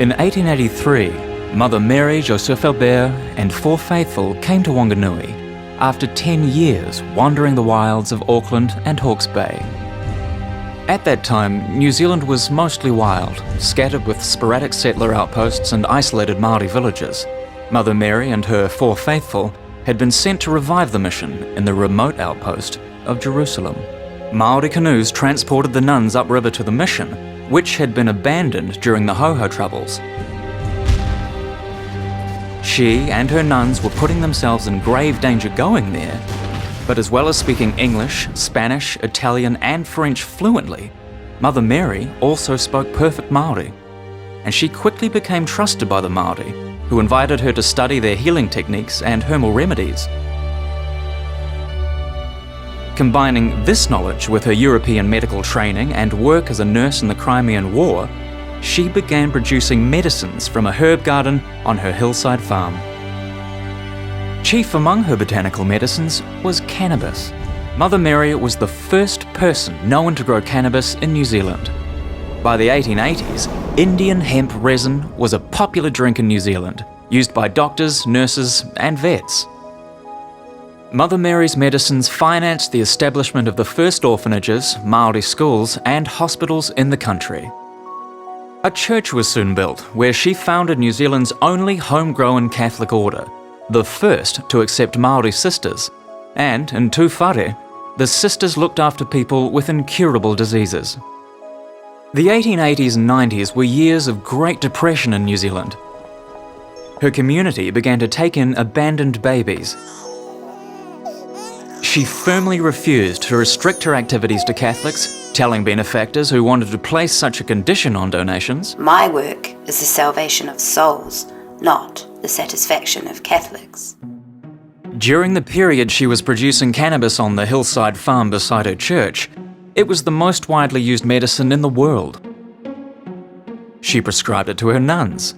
In 1883, Mother Mary, Joseph Albert and four faithful came to Wanganui after 10 years wandering the wilds of Auckland and Hawke's Bay. At that time, New Zealand was mostly wild, scattered with sporadic settler outposts and isolated Māori villages. Mother Mary and her four faithful had been sent to revive the mission in the remote outpost of Jerusalem. Māori canoes transported the nuns upriver to the mission, which had been abandoned during the Ho-Ho Troubles. She and her nuns were putting themselves in grave danger going there, but as well as speaking English, Spanish, Italian and French fluently, Mother Mary also spoke perfect Māori, and she quickly became trusted by the Māori, who invited her to study their healing techniques and herbal remedies. Combining this knowledge with her European medical training and work as a nurse in the Crimean War, she began producing medicines from a herb garden on her hillside farm. Chief among her botanical medicines was cannabis. Mother Mary was the first person known to grow cannabis in New Zealand. By the 1880s, Indian hemp resin was a popular drink in New Zealand, used by doctors, nurses and vets. Mother Mary's medicines financed the establishment of the first orphanages, Māori schools and hospitals in the country. A church was soon built where she founded New Zealand's only homegrown Catholic order, the first to accept Māori sisters, and in Tū Whare, the sisters looked after people with incurable diseases. The 1880s and 90s were years of Great Depression in New Zealand. Her community began to take in abandoned babies. She firmly refused to restrict her activities to Catholics, telling benefactors who wanted to place such a condition on donations, "My work is the salvation of souls, not the satisfaction of Catholics." During the period she was producing cannabis on the hillside farm beside her church, it was the most widely used medicine in the world. She prescribed it to her nuns.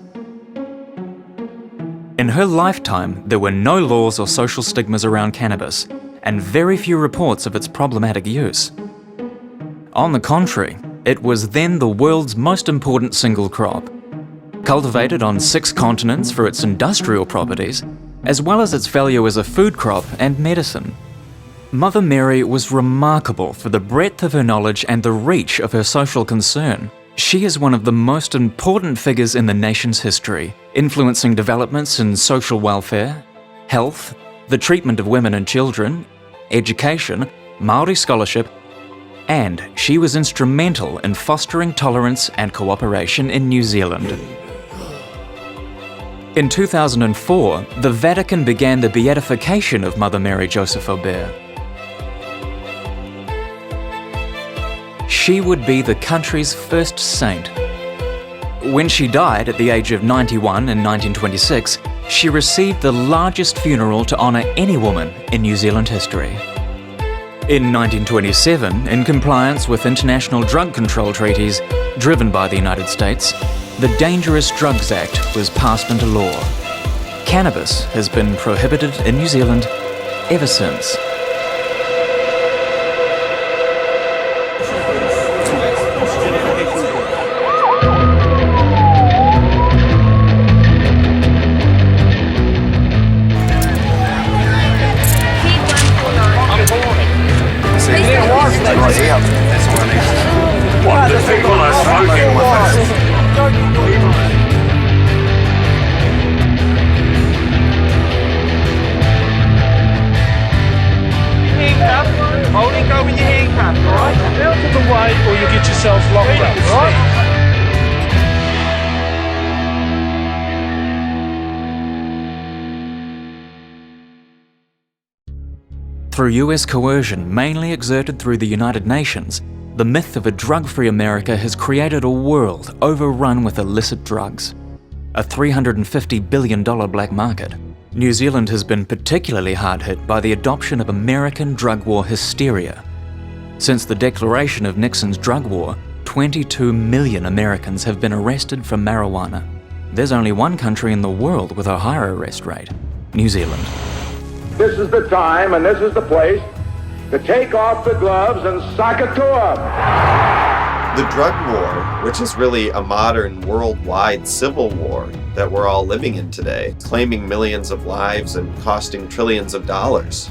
In her lifetime, there were no laws or social stigmas around cannabis, and very few reports of its problematic use. On the contrary, it was then the world's most important single crop. Cultivated on 6 continents for its industrial properties, as well as its value as a food crop and medicine. Mother Mary was remarkable for the breadth of her knowledge and the reach of her social concern. She is one of the most important figures in the nation's history, influencing developments in social welfare, health, the treatment of women and children, education, Māori scholarship, and she was instrumental in fostering tolerance and cooperation in New Zealand. In 2004, the Vatican began the beatification of Mother Mary Joseph Albert. She would be the country's first saint. When she died at the age of 91 in 1926, she received the largest funeral to honour any woman in New Zealand history. In 1927, in compliance with international drug control treaties driven by the United States, the Dangerous Drugs Act was passed into law. Cannabis has been prohibited in New Zealand ever since. What the people are smoking with us. Handcuffed. Only go with your handcuffs, alright? Out of the way or you get yourself locked up, right? Through US coercion, mainly exerted through the United Nations, the myth of a drug-free America has created a world overrun with illicit drugs. A $350 billion black market. New Zealand has been particularly hard hit by the adoption of American drug war hysteria. Since the declaration of Nixon's drug war, 22 million Americans have been arrested for marijuana. There's only one country in the world with a higher arrest rate: New Zealand. This is the time and this is the place to take off the gloves and sock it to them. The drug war, which is really a modern worldwide civil war that we're all living in today, claiming millions of lives and costing trillions of dollars,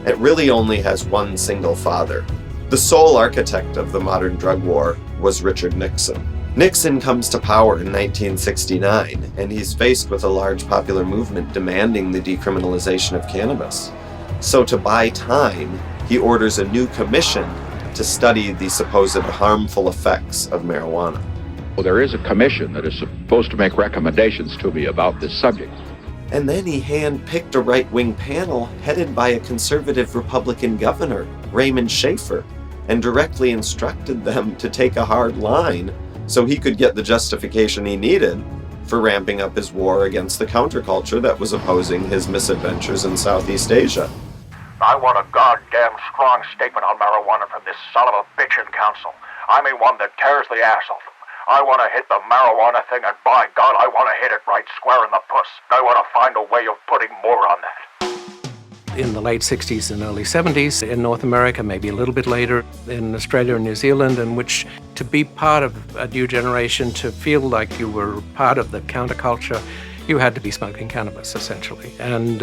it really only has one single father. The sole architect of the modern drug war was Richard Nixon. Nixon comes to power in 1969, and he's faced with a large popular movement demanding the decriminalization of cannabis. So to buy time, he orders a new commission to study the supposed harmful effects of marijuana. Well, there is a commission that is supposed to make recommendations to me about this subject. And then he hand-picked a right-wing panel headed by a conservative Republican governor, Raymond Schaefer, and directly instructed them to take a hard line so he could get the justification he needed for ramping up his war against the counterculture that was opposing his misadventures in Southeast Asia. I want a goddamn strong statement on marijuana from this son of a bitch in council. I mean one that tears the ass off them. I want to hit the marijuana thing, and by God, I want to hit it right square in the puss. I want to find a way of putting more on that. In the late 60s and early 70s, in North America, maybe a little bit later, in Australia and New Zealand, in which to be part of a new generation, to feel like you were part of the counterculture, you had to be smoking cannabis, essentially. And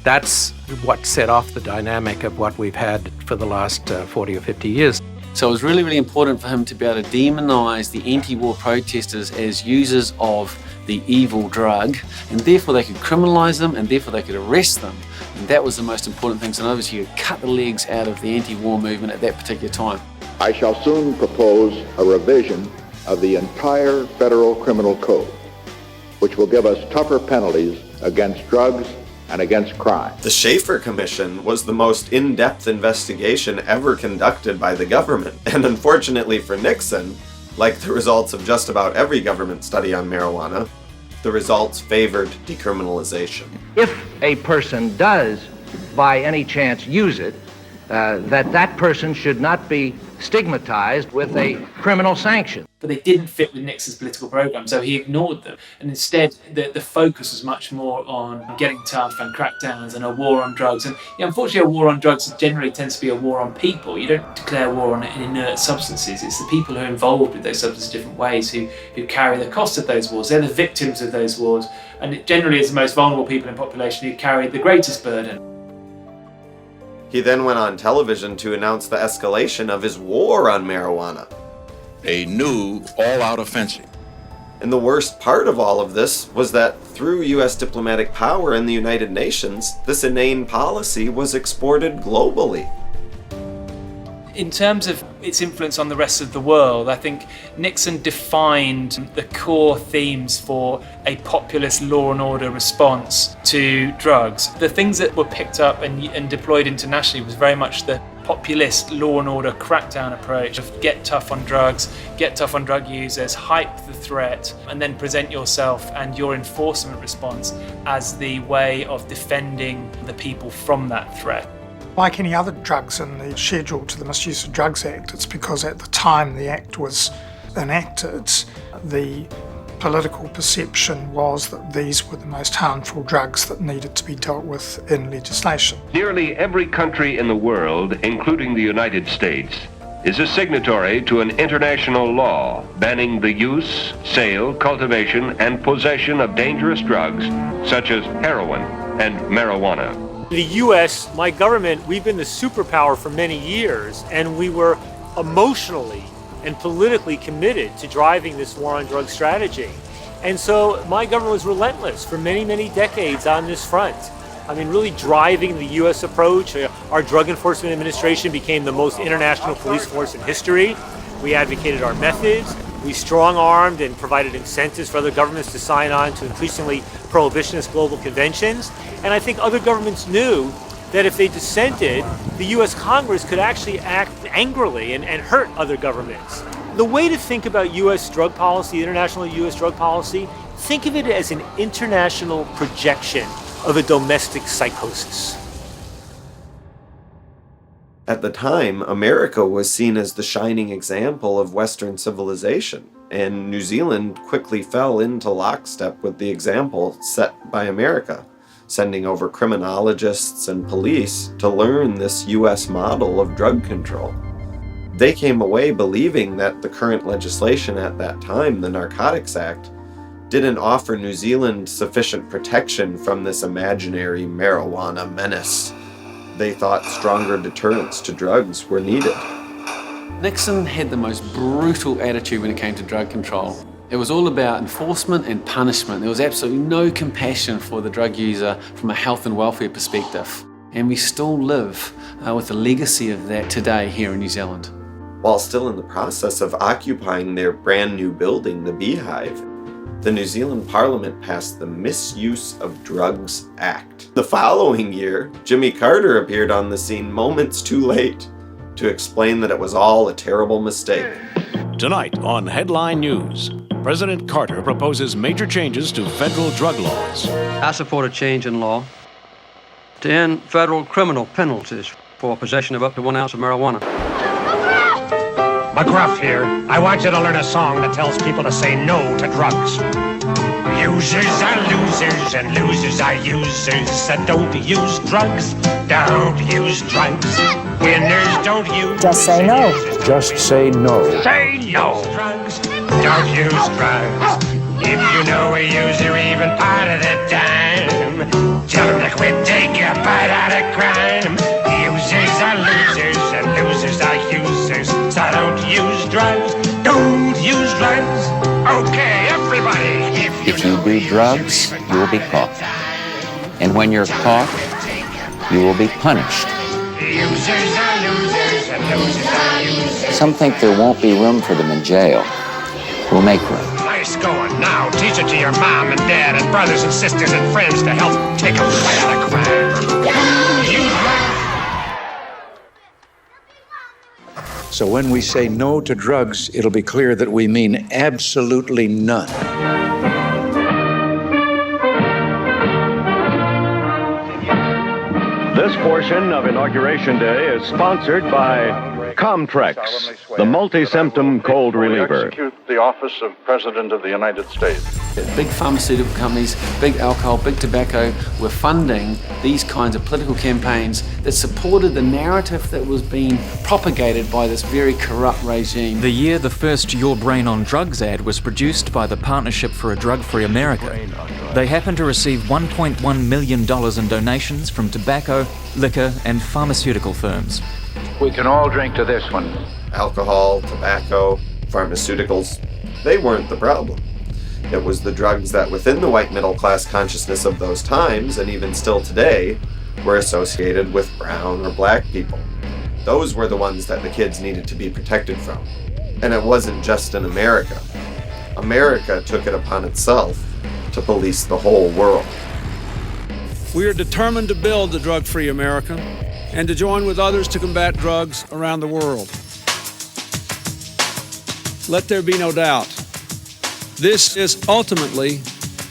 that's what set off the dynamic of what we've had for the last 40 or 50 years. So it was really, really important for him to be able to demonise the anti-war protesters as users of the evil drug, and therefore they could criminalise them, and therefore they could arrest them. And that was the most important thing. So in other words, you could cut the legs out of the anti-war movement at that particular time. I shall soon propose a revision of the entire federal criminal code, which will give us tougher penalties against drugs and against crime. The Schaefer Commission was the most in-depth investigation ever conducted by the government. And unfortunately for Nixon, like the results of just about every government study on marijuana, the results favored decriminalization. If a person does, by any chance, use it, that person should not be stigmatized with a criminal sanction. But they didn't fit with Nixon's political program, so he ignored them. And instead, the focus was much more on getting tough and crackdowns and a war on drugs. And unfortunately, a war on drugs generally tends to be a war on people. You don't declare war on inert substances. It's the people who are involved with those substances in different ways who carry the cost of those wars. They're the victims of those wars. And it generally is the most vulnerable people in population who carry the greatest burden. He then went on television to announce the escalation of his war on marijuana. A new all-out offensive. And the worst part of all of this was that through U.S. diplomatic power in the United Nations, this inane policy was exported globally. In terms of its influence on the rest of the world, I think Nixon defined the core themes for a populist law and order response to drugs. The things that were picked up and deployed internationally was very much the populist law and order crackdown approach of get tough on drugs, get tough on drug users, hype the threat, and then present yourself and your enforcement response as the way of defending the people from that threat. Like any other drugs in the schedule to the Misuse of Drugs Act, it's because at the time the Act was enacted, the political perception was that these were the most harmful drugs that needed to be dealt with in legislation. Nearly every country in the world, including the United States, is a signatory to an international law banning the use, sale, cultivation, and possession of dangerous drugs such as heroin and marijuana. The U.S., my government, we've been the superpower for many years, and we were emotionally and politically committed to driving this war on drugs strategy. And so my government was relentless for many, many decades on this front. I mean, really driving the U.S. approach. Our Drug Enforcement Administration became the most international police force in history. We advocated our methods. We strong-armed and provided incentives for other governments to sign on to increasingly prohibitionist global conventions. And I think other governments knew that if they dissented, the U.S. Congress could actually act angrily and hurt other governments. The way to think about U.S. drug policy, international U.S. drug policy, think of it as an international projection of a domestic psychosis. At the time, America was seen as the shining example of Western civilization, and New Zealand quickly fell into lockstep with the example set by America, sending over criminologists and police to learn this U.S. model of drug control. They came away believing that the current legislation at that time, the Narcotics Act, didn't offer New Zealand sufficient protection from this imaginary marijuana menace. They thought stronger deterrents to drugs were needed. Nixon had the most brutal attitude when it came to drug control. It was all about enforcement and punishment. There was absolutely no compassion for the drug user from a health and welfare perspective. And we still live with the legacy of that today here in New Zealand. While still in the process of occupying their brand new building, the Beehive, the New Zealand Parliament passed the Misuse of Drugs Act. The following year, Jimmy Carter appeared on the scene moments too late to explain that it was all a terrible mistake. Tonight on Headline News, President Carter proposes major changes to federal drug laws. I support a change in law to end federal criminal penalties for possession of up to 1 ounce of marijuana. McGruff here. I want you to learn a song that tells people to say no to drugs. Users are losers and losers are users. So don't use drugs. Don't use drugs. Winners don't use. Just say no. Just say no. Say no. Drugs. Don't use drugs. If you know a user even part of the time, tell them to quit, take a bite out of crime. Users are losers and losers are users. So don't use drugs. Don't use drugs. Okay, everybody. If you do drugs, you will be caught. And when you're caught, you will be punished. Users are losers and losers are users. Some think there won't be room for them in jail. We'll make room. Nice going. Now teach it to your mom and dad and brothers and sisters and friends to help take a bite out of crime. Use drugs. So when we say no to drugs, it'll be clear that we mean absolutely none. This portion of Inauguration Day is sponsored by Comtrex, the multi-symptom cold reliever. Execute the office of President of the United States. Big pharmaceutical companies, big alcohol, big tobacco were funding these kinds of political campaigns that supported the narrative that was being propagated by this very corrupt regime. The year the first Your Brain on Drugs ad was produced by the Partnership for a Drug-Free America, they happened to receive $1.1 million in donations from tobacco, liquor, and pharmaceutical firms. We can all drink to this one. Alcohol, tobacco, pharmaceuticals, they weren't the problem. It was the drugs that within the white middle class consciousness of those times, and even still today, were associated with brown or black people. Those were the ones that the kids needed to be protected from. And it wasn't just in America. America took it upon itself to police the whole world. We are determined to build the drug-free America and to join with others to combat drugs around the world. Let there be no doubt, this is ultimately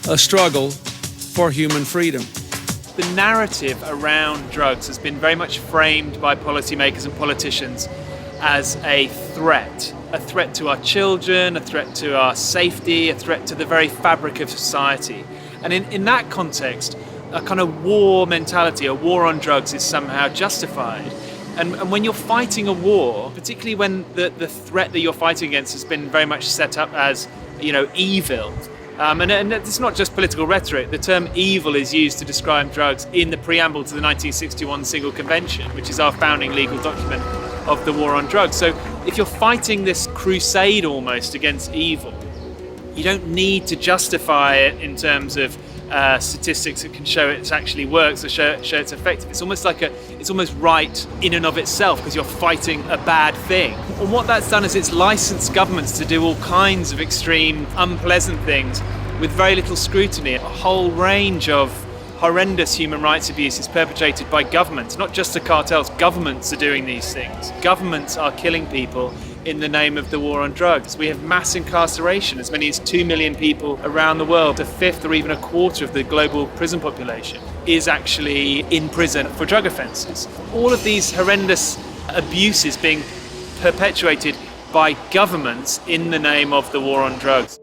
a struggle for human freedom. The narrative around drugs has been very much framed by policymakers and politicians as a threat to our children, a threat to our safety, a threat to the very fabric of society. And in that context, a kind of war mentality, a war on drugs is somehow justified. And when you're fighting a war, particularly when the threat that you're fighting against has been very much set up as, evil, and it's not just political rhetoric. The term evil is used to describe drugs in the preamble to the 1961 Single Convention, which is our founding legal document of the war on drugs. So if you're fighting this crusade almost against evil, you don't need to justify it in terms of statistics that can show it actually works or show it's effective. It's almost right in and of itself because you're fighting a bad thing. And what that's done is it's licensed governments to do all kinds of extreme, unpleasant things with very little scrutiny. A whole range of horrendous human rights abuses perpetrated by governments, not just the cartels. Governments are doing these things. Governments are killing people in the name of the war on drugs. We have mass incarceration, as many as 2 million people around the world. A fifth or even a quarter of the global prison population is actually in prison for drug offences. All of these horrendous abuses being perpetuated by governments in the name of the war on drugs.